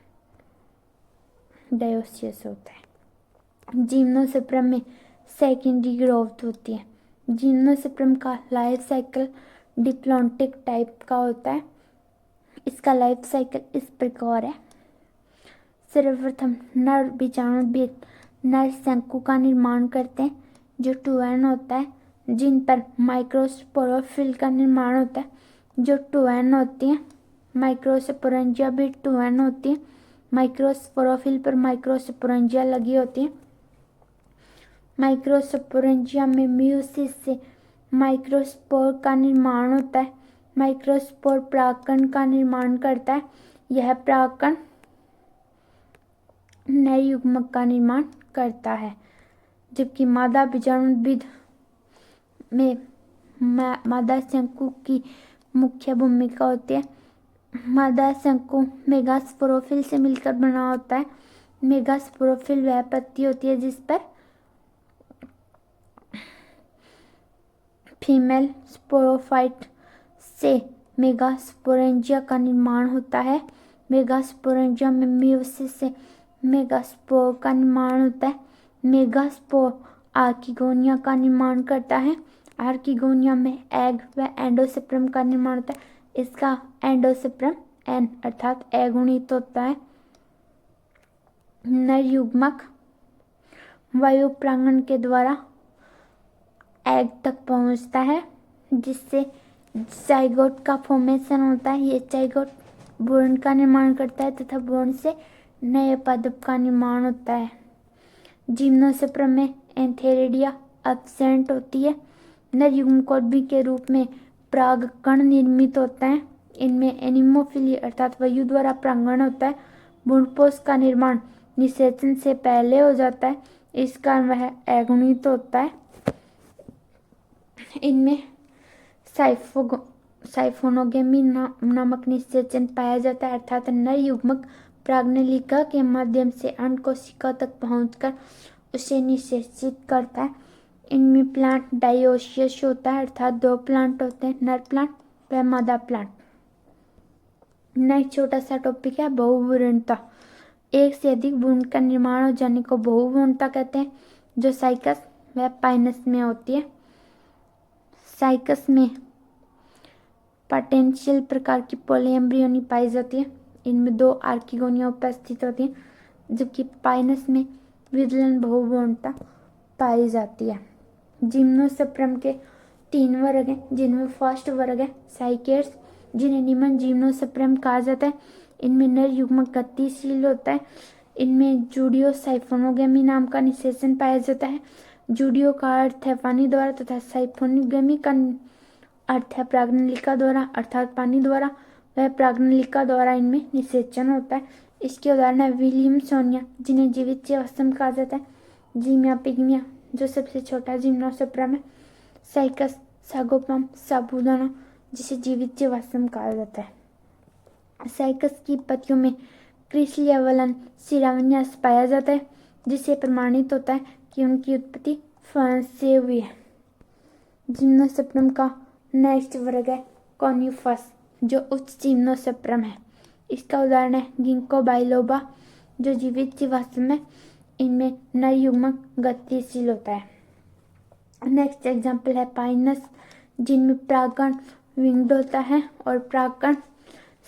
डायोसियस होता है। जिम्नोस्पर्म में सेकेंडरी ग्रोथ होती है। जिम्नोस्पर्म का लाइफ साइकिल डिप्लॉन्टिक टाइप का होता है। इसका लाइफ साइकिल इस प्रकार है। सर्वप्रथम नर बीजाणुवीर नर शंकु का निर्माण करते हैं जो 2n होता है, जिन पर माइक्रोस्पोरोफिल का निर्माण होता है जो 2n होती है। माइक्रोस्पोरेंजिया भी 2n होती है। माइक्रोस्पोरोफिल पर माइक्रोस्पोरेंजिया लगी होती है। माइक्रोस्पोरेंजिया में म्यूसिस से माइक्रोस्पोर का निर्माण होता है। माइक्रोस्पोर परागकण का निर्माण करता है। यह परागकण नए युग्मक का निर्माण करता है, जबकि मादा बीजाणुविद में मादा शंकु की मुख्य भूमिका होती है। मादा शंकु मेगास्पोरोफिल से मिलकर बना होता है। मेगास्पोरोफिल वह पत्ती होती है जिस पर फीमेल स्पोरोफाइट से मेगास्पोरेंजिया का निर्माण होता है। मेगास्पोरेंजिया में म्यूसिस से मेगास्पोर का निर्माण होता है। मेगास्पोर आर्किगोनिया का निर्माण करता है। आर्किगोनिया में एग व एंडोस्पर्म का निर्माण होता है। इसका एंडोस्पर्म एन अर्थात अगुणित होता है। नर युग्मक वायु प्रांगण के द्वारा एग तक पहुंचता है, जिससे जाइगोट का फॉर्मेशन होता है। ये जाइगोट भ्रूण का निर्माण करता है तथा भ्रूण से नए पादप का निर्माण होता है। जिम्नोस्पर्म में एंथेरिडिया एब्सेंट होती है। नर युग्मकोद्भी के रूप में परागकण निर्मित होता है। इनमें एनिमोफिली अर्थात वायु द्वारा परागण होता है। भ्रूणपोष का निर्माण निषेचन से पहले हो जाता है, इस कारण वह अगुणित होता है। इनमें साइफोनोगेमी नामक निषेचन पाया जाता है, अर्थात नर युग्मक प्राग्नलिका के माध्यम से अंड कोशिका तक पहुंचकर उसे निषेचित करता है। इनमें प्लांट डायोसियस होता है, अर्थात दो प्लांट होते हैं, नर प्लांट व मादा प्लांट। नेक्स्ट छोटा सा टॉपिक है बहुभ्रूणता। एक से अधिक भ्रूण का निर्माण हो जाने को बहुभ्रूणता कहते हैं, जो साइकस व पाइनस में होती है। साइकस में पोटेंशियल प्रकार की पॉलीएम्ब्रियोनी पाई जाती है। इनमें दो आर्किगोनिया उपस्थित होती हैं, जबकि पाइनस में विदलन बहुभ्रूणता पाई जाती है। जिम्नोस्पर्म के 3 वर्ग हैं, जिनमें फर्स्ट वर्ग है साइकेट्स, जिन्हें निम्न जिम्नोस्पर्म कहा जाता है। इनमें नर युग्मक गतिशील होता है। इनमें जूडियो साइफोनोगेमी नाम का निषेचन पाया जाता है। जूडियो का अर्थ है पानी द्वारा तथा साइफोनोगेमी का अर्थ है प्राग्नलिका द्वारा अर्थात पानी द्वारा। वह प्राग्नलिका द्वारा इनमें निषेचन होता है। इसके उदाहरण है विलियमसोनिया, जिन्हें जीवित जीवाश्म कहा जाता है। जीमिया पिग्मिया, जो सबसे छोटा जिम्नोस्पर्म है। साइकस सागोपम साबूदाना, जिसे जीवित जीवाश्म कहा जाता है। साइकस की पत्तियों में क्रिस्लियावलन शिराविन्यास पाया जाता है, जिससे प्रमाणित होता है कि उनकी उत्पत्ति फर्न से हुई है। जिम्नोस्पर्म का नेक्स्ट वर्ग है कॉनिफस, जो उच्च जिम्नोस्पर्म है। इसका उदाहरण है गिंको बाइलोबा, जो जीवित जीवाश्म है। इनमें नर युग्मक गतिशील होता है। नेक्स्ट एग्जाम्पल है पाइनस, जिनमें परागकण विंग्ड होता है और परागकण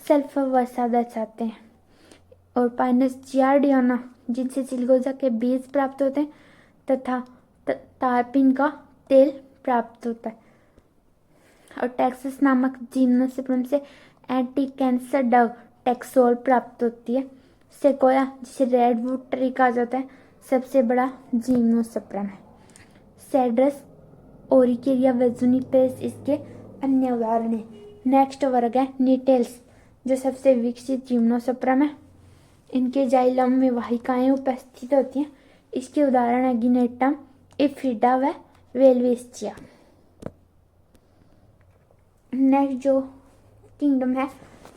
सल्फर वर्षा दर्शाते हैं। और पाइनस जियार्डियाना, जिनसे चिलगोजा के बीज प्राप्त होते हैं तथा तारपीन का तेल प्राप्त होता है। और टैक्सस नामक जिम्नोस्पर्म से एंटी कैंसर डव टैक्सोल प्राप्त होती है। सेकोया, जिसे रेडवुड ट्री कहा जाता है, सबसे बड़ा जिम्नोस्पर्म है। सेड्रस ओरिकेरिया वेजुनिपेस इसके अन्य उदाहरण हैं। नेक्स्ट वर्ग है निटेल्स, जो सबसे विकसित जिम्नोस्पर्म है। इनके जाइलम में वाहिकाएं उपस्थित होती हैं। इसके उदाहरण है गिनेटम, इफिडा व वेलवेस्चिया। नेक्स्ट जो किंगडम है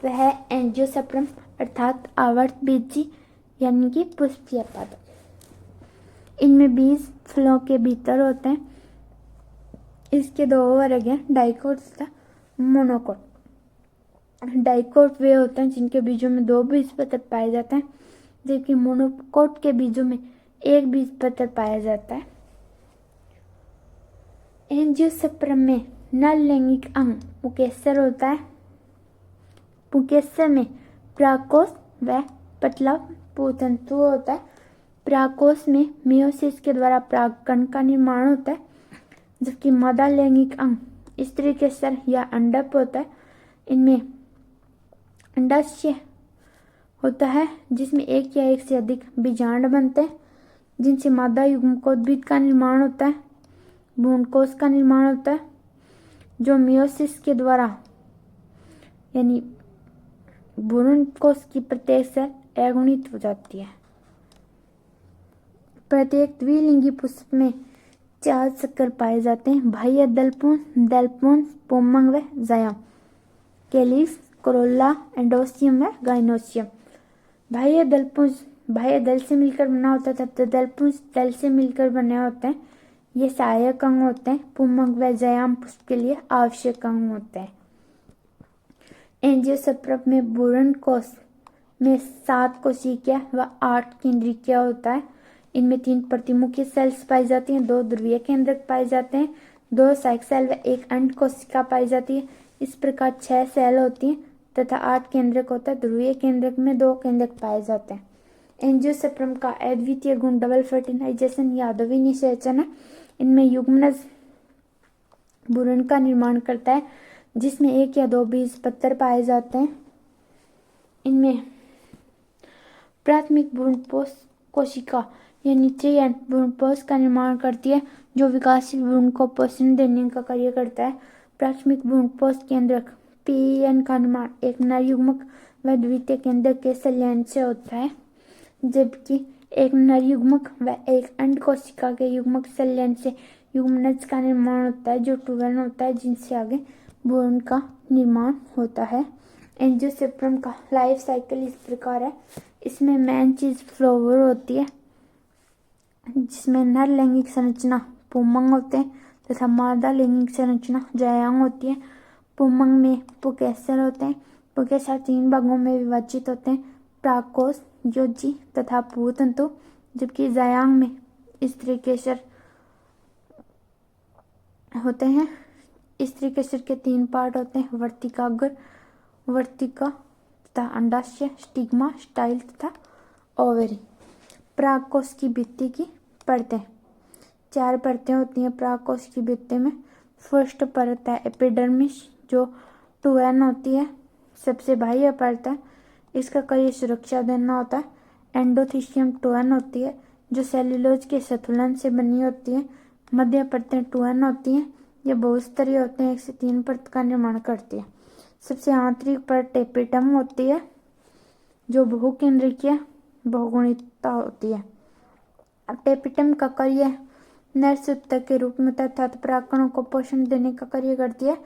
वह है एंजियोस्पर्म अर्थात आवर्त बीजी यानी कि पुष्पीय पादप। इनमें बीज फलों के भीतर होते हैं। इसके दो वर्ग हैं, डाइकोट तथा मोनोकोट। डाइकोट वे होते हैं जिनके बीजों में दो बीज पत्र पाए जाते हैं, जबकि मोनोकोट के बीजों में एक बीज पत्र पाया जाता है। एंजियोस्पर्म में नर लैंगिक अंग पुंकेसर होता है। पुंकेसर में परागकोश व पतला पूतंतु होता है। परागकोश में मियोसिस के द्वारा परागकण का निर्माण होता है, जबकि मादा लैंगिक अंग स्त्री केसर या अंडप होता है। इनमें अंडाशय होता है जिसमें एक या एक से अधिक बीजांड बनते हैं, जिनसे मादा युग्मकोद्भिद का निर्माण होता है। भ्रूणकोश का निर्माण होता है जो मियोसिस के द्वारा यानी भ्रूणकोश की प्रत्येक सेल अगुणित हो जाती है। प्रत्येक द्विलिंगी पुष्प में 4 शक्कर पाए जाते हैं, बाह्य दलपुंज, पुंमंग व जायम, कैलिक्स, कोरोल्ला, एंडोसियम व गाइनोसियम। बाह्य दलपुंज बाह्य दल से मिलकर बना होता है तथा दलपुंज दल से मिलकर बने होते हैं। ये सहायक अंग होते हैं। पुंमंग व जायम पुष्प के लिए आवश्यक अंग होते हैं। एंजियोस्पर्म में भ्रूणकोश में 7 कोशिका व 8 केंद्रिका होता है। इनमें 3 प्रतिमुखी सेल्स पाई जाती हैं, 2 ध्रुवीय केंद्रक पाए जाते हैं, 2 सहायक सेल व 1 अंड कोशिका पाई जाती है। इस प्रकार 6 सेल होती हैं तथा 8 केंद्रक होता है। ध्रुवीय केंद्रक में 2 केंद्रक पाए जाते हैं। एंजियोस्पर्म का अद्वितीय गुण डबल फर्टिलाइजेशन या आद्यवी निषेचन है। इनमें युग्मनज भ्रूण का निर्माण करता है जिसमें 1 या 2 बीज पत्र पाए जाते हैं। इनमें प्राथमिक भ्रूणपोष कोशिका यानी त्रियन भ्रूणपोष का निर्माण करती है जो विकासशील भ्रूण को पोषण देने का कार्य करता है। प्राथमिक भ्रूणपोष केंद्रक पीएन का निर्माण एक नर युग्मक व द्वितीय केंद्रक के संलयन से होता है, जबकि एक नर युग्मक व एक अंड कोशिका के युग्मक संलयन से युग्मनज का निर्माण होता है जो टूवेन होता है, जिनसे आगे भ्रूण का निर्माण होता है। एंजियोस्पर्म का लाइफ साइकिल इस प्रकार है। इसमें मेन चीज फ्लावर होती है जिसमें नर लैंगिक संरचना पुंमंग होते हैं तथा मादा लैंगिक संरचना जायांग होती है। पुंमंग में पुंकेसर होते हैं। पुंकेसर 3 भागों में विभाजित होते हैं, परागकोश, योजी तथा पूतंतु, जबकि जायांग में स्त्री केसर होते हैं। स्त्री केसर के 3 पार्ट होते हैं, वर्तिकाग्र, वर्तिका तथा अंडाशय, स्टिग्मा, स्टाइल तथा ओवरी। परागकोश की भित्ति की परतें 4 परतें होती हैं। परागकोश की भित्ति में फर्स्ट परत है एपिडर्मिस जो 2n होती है, सबसे बाह्य परत है, इसका कार्य सुरक्षा देना होता है। एंडोथीशियम 2n होती है जो सेल्यूलोज के संतुलन से बनी होती है। मध्य परतें 2n होती हैं, ये बहुस्तरीय होते हैं, 1 से 3 परत का निर्माण करती है। सबसे आंतरिक परत टेपिटम होती है जो बहुकेंद्रिकीय बहुगुणितता होती है। अब टेपिटम का कार्य नर सूतक के रूप में तथा परागकणों को पोषण देने का कार्य करती है।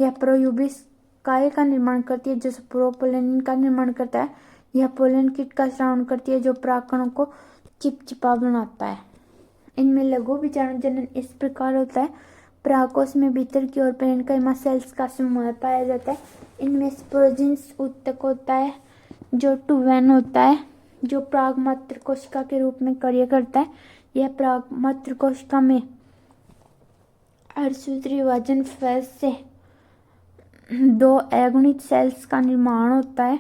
यह प्रोयूबिस काय का निर्माण करती है जो प्रोपोलिन का निर्माण करता है। यह पोलन कीट का स्राव करती है जो परागकणों को चिपचिपा बनाता है। इनमें लघु बीजाणु जनन इस प्रकार होता है। परागकोश में भीतर की ओर पेरेन्काइमा सेल्स का समूह पाया जाता है। इनमें स्पोरोजिन्स ऊतक होता है जो टूवेन होता है जो परागमात्र कोशिका के रूप में कार्य करता है। यह परागमात्र कोशिका में अर्धसूत्री विभाजन फेज से 2 अगुणित सेल्स का निर्माण होता है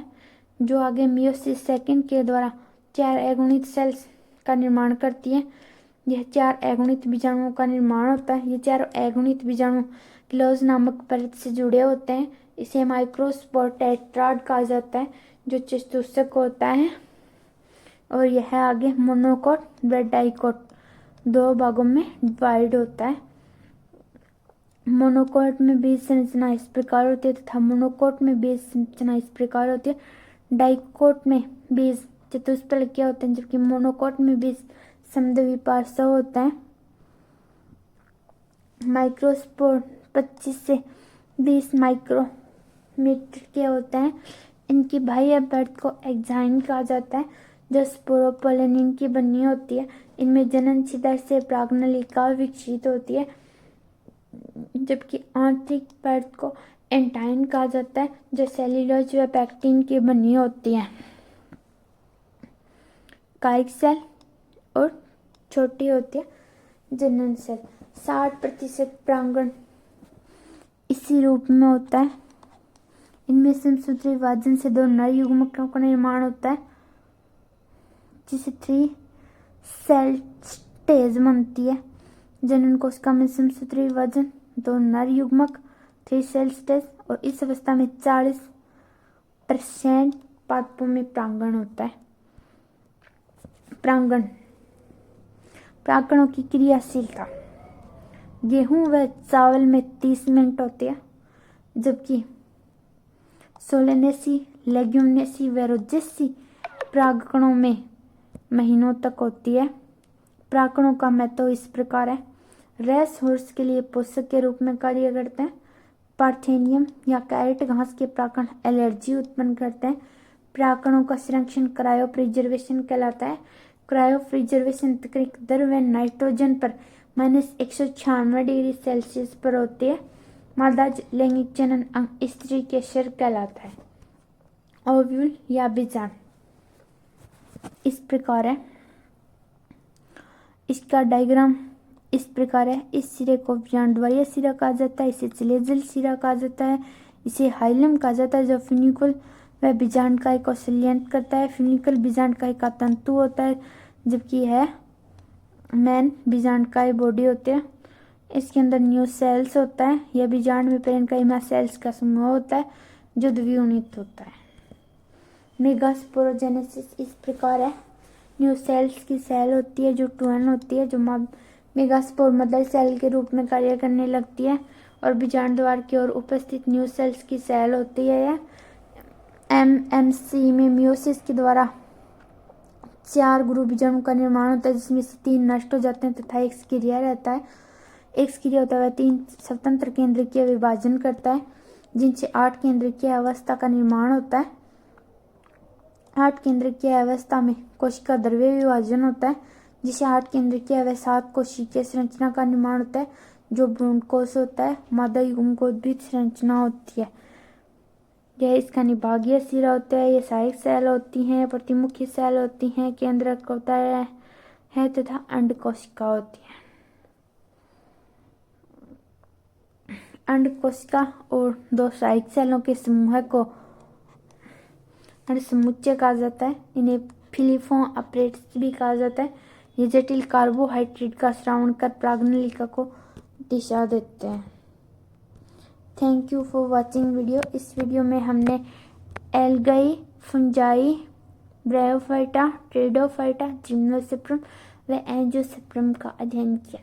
जो आगे मियोसिस सेकंड के द्वारा 4 अगुणित सेल्स का निर्माण करती है। यह 4 अगुणित बीजाणुओं का निर्माण होता है। ये 4 अगुणित बीजाणु क्लोज नामक परत से जुड़े होते हैं। इसे माइक्रोस्पोर टेट्राड कहा जाता है जो चतुष्क होता है और यह आगे मोनोकोट व डाइकोट 2 भागों में डिवाइड होता है। मोनोकोट में बीज संरचना इस प्रकार होती है तथा मोनोकोट में बीज संरचना इस प्रकार होती है। डाइकोट में बीज चतुष्फलकीय होते हैं जबकि मोनोकोट में बीज समद्विपार्श्व होता है। माइक्रोस्पोर 25 से 20 माइक्रोमीटर के होते हैं। इनकी बाह्य परत को एक्साइन कहा जाता है, जो स्पोरोपोलिन की बनी होती है। इनमें जनन छिद्र से प्राग्नलिका विकसित होती है, जबकि आंतरिक परत को एंटाइन कहा जाता है, जो सेल्यूलोज व पैक्टिन की बनी होती है। कायिक सेल और छोटी होती है जनन सेल। 60% प्रांगण इसी रूप में होता है। इनमें समसूत्री विभाजन से 2 नर युग्मकों का निर्माण होता है, जिसे 3 सेल स्टेज बनती है। जनन कोशिका में समसूत्री विभाजन, 2 नर युग्मक, 3 सेल स्टेज, और इस अवस्था में 40% पादपों में प्रांगण होता है। प्रांगणों की क्रियाशीलता गेहूं व चावल में 30 मिनट होती है, जबकि सोलेनेसी, लेग्यूमिनेसी व रोजेसी प्रांगणों में महीनों तक होती है। प्रांगणों का महत्व इस प्रकार है। रेस हॉर्स के लिए पोषक के रूप में कार्य करते हैं। पार्थेनियम या कैरेट घास के प्रांगण एलर्जी उत्पन्न करते हैं। प्रांगणों का संरक्षण क्रायो प्रिजर्वेशन कहलाता है। क्रायो प्रिजर्वेशन तकनीक दर व नाइट्रोजन पर -196 डिग्री सेल्सियस पर होती है। मादा लैंगिक जनन अंग स्त्री के शर कहलाता है। ओव्यूल या बीजांड इस प्रकार है। इसका डायग्राम इस प्रकार है। इस सिरे को बीजांडवार्य सिरा कहा जाता है, इसे चिलेजल सिरा कहा जाता है, इसे हाइलम कहा जाता है, जो फ्यूनिकल व बीजांडकाय को संलयन करता है। फ्यूनिकल बीजांडकाय का तंतु होता है, जबकि है मैन बीजांडकाय बॉडी होते हैं। इसके अंदर न्यू सेल्स होता है। यह बीजांड में पेरेन्काइमा सेल्स का समूह होता है, जो द्विगुणित होता है। मेगास्पोरोजेनेसिस इस प्रकार है। न्यू सेल्स की सेल होती है जो 2n होती है, जो मेगास्पोर मदर सेल के रूप में कार्य करने लगती है, और बीजांड द्वार की ओर उपस्थित न्यू सेल्स की सेल होती है। यह MMC में मियोसिस के द्वारा 4 गुरु बीजाणु का निर्माण होता है, जिसमें से 3 नष्ट हो जाते हैं तथा एक सक्रिय रहता है। एक सक्रिय होता है 3 स्वतंत्र केंद्रकीय विभाजन करता है, जिनसे 8 केंद्रकीय अवस्था का निर्माण होता है। 8 केंद्रकीय अवस्था में कोशिका द्रव्य विभाजन होता है, जिसे 8 केंद्रकीय व 7 कोशिकीय संरचना का निर्माण होता है, जो भ्रूण कोश होता है। मादा युग्मकोद्भिद संरचना होती है। यह इसका निभागीय सिरा होता है। ये सहायक सेल होती हैं, प्रतिमुखी सेल होती हैं, केंद्रक होता है तथा अंड कोशिका होती है। अंड कोशिका और 2 सहायक सेलों के समूह को अंड समुच्चय कहा जाता है। इन्हें फिलिफोम अपरेट्स भी कहा जाता है। ये जटिल कार्बोहाइड्रेट का स्रावण कर प्राग्नलिका को दिशा देते हैं। Thank you for watching video. इस वीडियो में हमने एल्गाई, फंजाई, ब्रायोफाइटा, ट्रेडोफाइटा, जिम्नोस्पर्म व एंजियोस्पर्म का अध्ययन किया।